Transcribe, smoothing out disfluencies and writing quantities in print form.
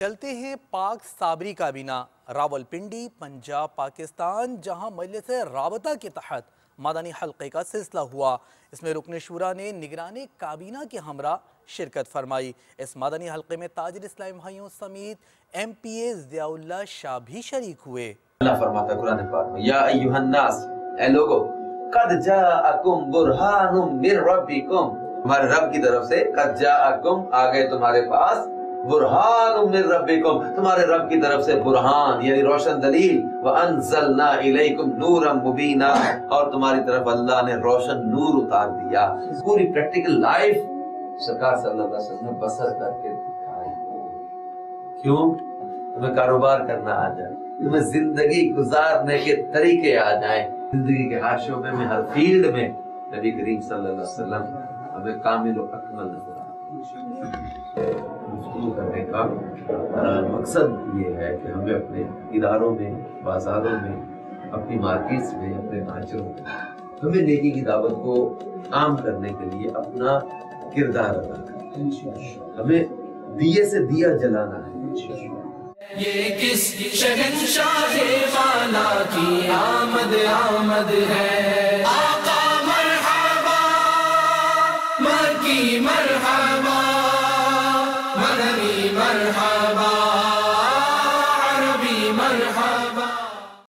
چلتے ہیں پاک صابری کابینہ راولپنڈی پنجاب پاکستان، جہاں مجلس رابطہ کے تحت مدنی حلقے کا سلسلہ ہوا۔ اس میں رکن شورا نے نگران کابینہ کے ہمراہ شرکت فرمائی۔ اس مدنی حلقے میں تاجر اسلامی بھائیوں سمیت ایم پی اے ضیاء اللہ شاہ بھی شریک ہوئے۔ اللہ فرماتا ہے قرآن پاک میں، یا ایھا الناس، اے لوگو، قد جاءکم برہان من ربکم، تمہارے رب کی طرف سے قد جاءکم، آ گئے تمہارے پاس، برہان من ربکم، تمہارے رب کی طرف سے برہان یعنی روشن دلیل، وانزلنا الیکم نورا مبینا، اور تمہاری طرف اللہ نے روشن نور اتار دیا۔ پوری پریکٹیکل لائف سرکار صلی اللہ علیہ وسلم نے بسر کر کے دکھائی۔ کیوں؟ تمہیں کاروبار کرنا آ جائے، تمہیں زندگی گزارنے کے طریقے آ جائیں، زندگی کے ہر شعبے میں، ہر فیلڈ میں نبی کریم صلی اللہ علیہ وسلم ہمیں کامل و اکمل نظر آئے۔ گفتگو کرنے کا مقصد یہ ہے کہ ہمیں اپنے اداروں میں، بازاروں میں، اپنی مارکیٹس میں، اپنے معاشروں میں ہمیں نیکی کی دعوت کو عام کرنے کے لیے اپنا کردار ادا کرنا ہے۔ ہمیں دیے سے دیا جلانا ہے۔ یہ کس شہنشاہ والا کی آمد ہے، آقا مرحبا، مکی مرحبا۔